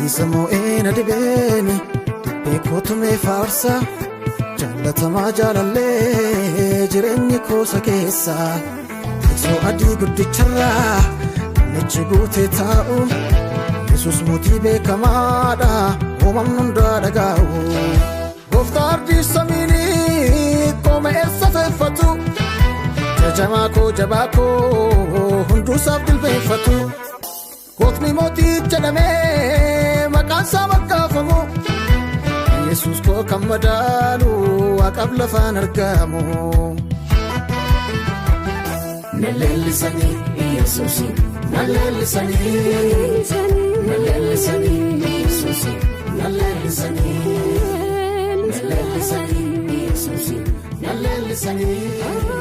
Samo'een adibeeni beekotume faarsa jaalatamaa jaalallee jireenyi koosa keessa Soo adii guddicharraa nichi guutee taa'u Yesuus mootii beekamaadha uumamni hundaa dhaga'u Gooftaa ardii samiinii qooma eessa feeffatu Jajamaa koo jabaa koo hunduusaaf dilbeeffatu Kootni mootii jedhamee maqaan isaa makkaafamu Yesuus koo kan madaalu waaqaaf lafaan argamu Nalleellisanii Yesuusi Nalleellisanii Yesuusi Nalleellisanii Yesuusi Nalleellisanii